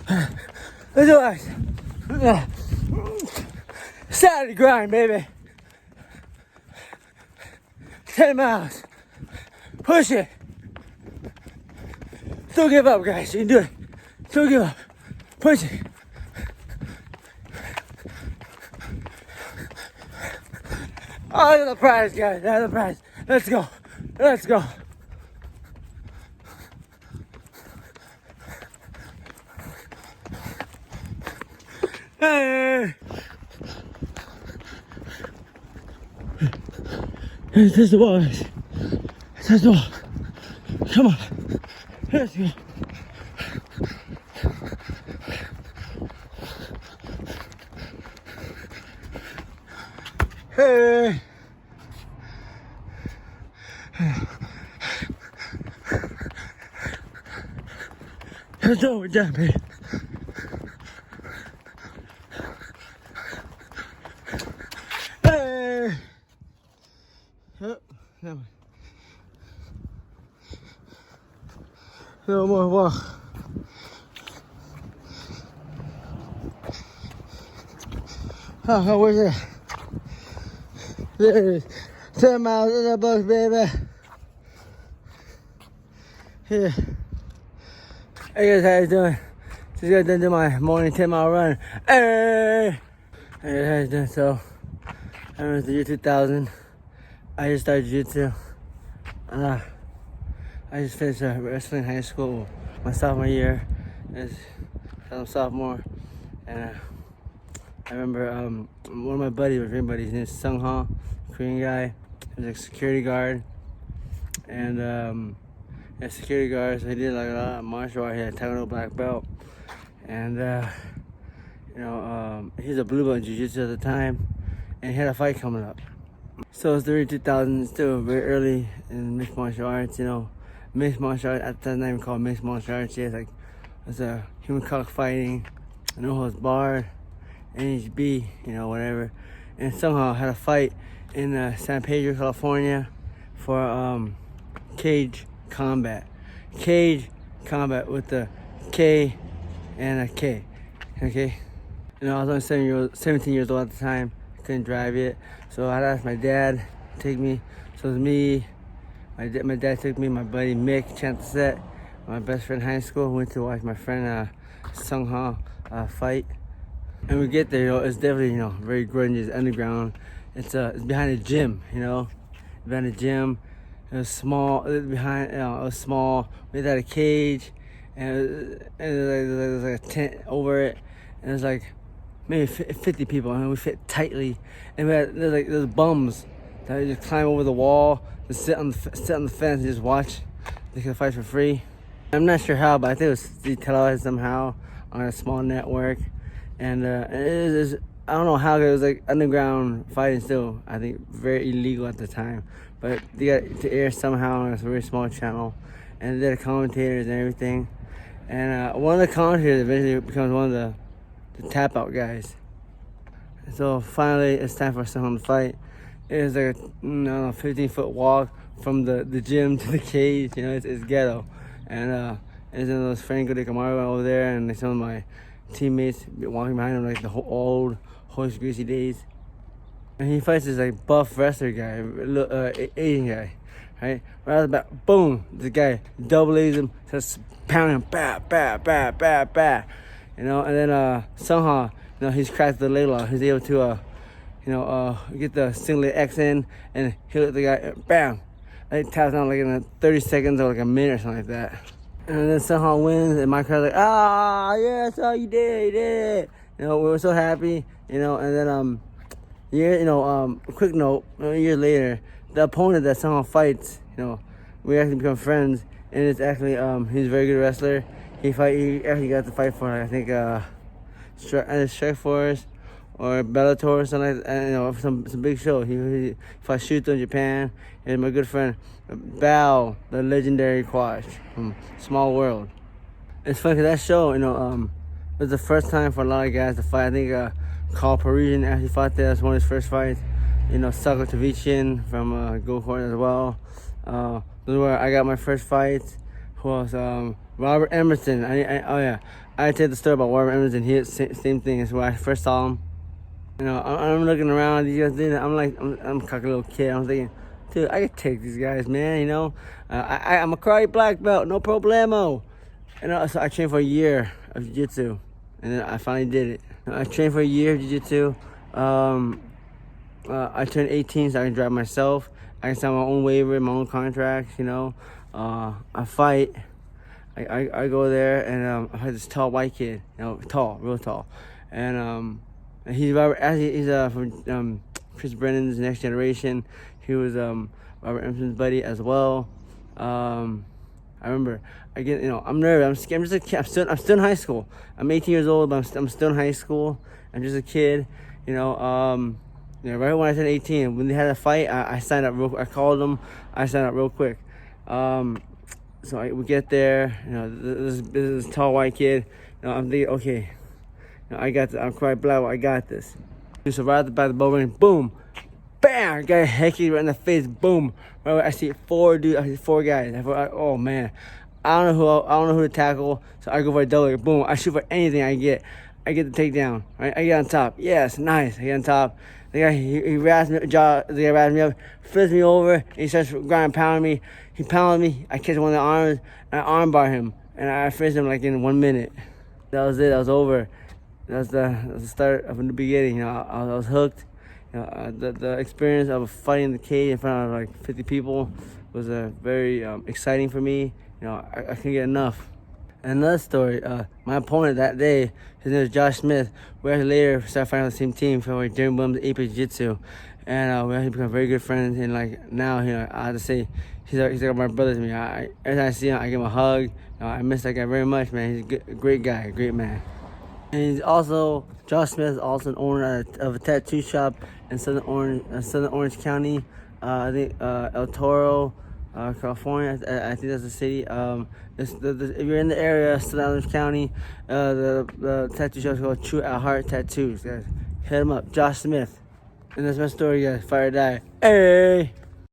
Let's do it. Saturday grind, baby. 10 miles. Push it. Don't give up, guys. You can do it. Don't give up. Push it. Oh, that's the prize, guys. That's the prize. Let's go. Let's go. Hey. Touch the wall, guys. Touch the wall. Come on. Let's go. Hey. Let's go. We're done, baby. Hey. Oh, no. No more walk. Oh, where's it? There it is. 10 miles in the books, baby. Here. Hey guys, how you doing? Just got done doing my morning 10-mile run. Hey! Hey guys, how you doing? So, I remember the year 2000. I just started jiu-jitsu. I just finished wrestling in high school my sophomore year. I'm a sophomore. And I remember one of my buddies, his name is Sung Ha, Korean guy. He was a security guard. And security guard, so he did like a lot of martial art. He had a Taekwondo black belt. And he's a blue belt in jiu-jitsu at the time. And he had a fight coming up. So it's the year 2000, still very early in mixed martial arts, Mixed martial arts, at the time, not even called mixed martial arts. Yeah, it's a human cockfighting, no holds barred, NHB, whatever. And somehow had a fight in San Pedro, California for Kage Kombat. Kage Kombat with the K and a K, okay? I was only 17 years old at the time. Couldn't drive yet, so I asked my dad to take me. So it was me, my dad took me, my buddy Mick Chanceset, my best friend in high school, who went to watch my friend Sung Ha fight. And we get there, it's definitely, very grungy, it's underground. It's behind a gym, behind a gym. It was small, it was small. We had a cage, and there was like a tent over it, and it was like maybe 50 people, and we fit tightly. And we had there's bums that would just climb over the wall, just sit on the fence and just watch. They could fight for free. I'm not sure how, but I think it was televised somehow on a small network. And I don't know how, it was like underground fighting still. I think very illegal at the time, but they got to air somehow on a very small channel, and they had commentators and everything. And one of the commentators eventually becomes one of the tap out guys. So finally, it's time for someone to fight. It was like a 15-foot walk from the gym to the cage. It's ghetto. And it's in those Franco de Camargo over there, and some of my teammates walking behind him like the whole old horse greasy days. And he fights this like buff wrestler guy, Asian guy, right? Right out the back, boom! The guy double A's him, starts pounding him, bah. And then somehow, he's cracked the leg lock. He's able to, get the singlet X in and hit the guy, bam! I think taps down like in 30 seconds or like a minute or something like that. And then somehow wins, and my crowd's like, yeah, that's all you did. We were so happy, and then, quick note, a year later, the opponent that somehow fights, we actually become friends, and it's actually, he's a very good wrestler. He actually got to fight for, I think, Strike Force or Bellator or something like that, some big show. He fought Shuto in Japan, and my good friend, Bao, the legendary Quash from Small World. It's funny because that show, it was the first time for a lot of guys to fight. I think Carl Parisian actually fought there. That's one of his first fights. Sako Tavichin from Go For It as well. Those were I got my first fights. Who else? Robert Emerson. Oh yeah, I tell the story about Robert Emerson. Same thing. It's where I first saw him. You know, I'm looking around. These guys did it. I'm a cocky little kid. I'm thinking, dude, I could take these guys, man. You know, I'm a karate black belt, no problemo. You know, so I trained for a year of jiu-jitsu, and then I finally did it. I trained for a year of jiu-jitsu. I turned 18, so I can drive myself. I can sign my own waiver, my own contracts. You know, I fight. I go there and I fight this tall white kid. You know, tall, real tall, and he's from Chris Brennan's Next Generation. He was Robert Emerson's buddy as well. I remember, I'm nervous. I'm scared. I'm just a kid. I'm still in high school. I'm 18 years old, but I'm still in high school. I'm just a kid. Right when I turned 18, when they had a fight, I signed up I called them. I signed up real quick. We get there. You know, this tall white kid. You know, I'm thinking, okay, you know, I got this. I'm quite black. I got this. So right at the back of the bell ring, boom, bam! Got a head kick right in the face. Boom! Right, I see four guys. Oh man, I don't know who to tackle. So I go for a double. Boom! I shoot for anything I get. I get the takedown. Right? I get on top. Yes, nice. I get on top. The guy he wraps me. The guy wraps me up, flips me over, and he starts grinding, pounding me. He pounded me. I catch one of the arms and I armbar him, and I finished him like in 1 minute. That was it. That was over. That was the start of a new beginning. You know, I was hooked. You know, the experience of fighting the cage in front of like 50 people was very exciting for me. You know, I couldn't get enough. And another story, my opponent that day, his name is Josh Smith. We actually later started fighting on the same team for Jeremy Williams Apex Jiu-Jitsu. And we actually become very good friends. And like now, you know, I have to say, he's like my brother to me. Every time I see him, I give him a hug. You know, I miss that guy very much, man. He's a great guy, a great man. And he's also, Josh Smith is also an owner of a tattoo shop in Southern Orange County. I think El Toro, California. I think that's the city. If you're in the area, Southern Orange County, the tattoo shop is called True at Heart Tattoos. Guys, hit him up, Josh Smith. And that's my story, guys. Fire or die. Hey!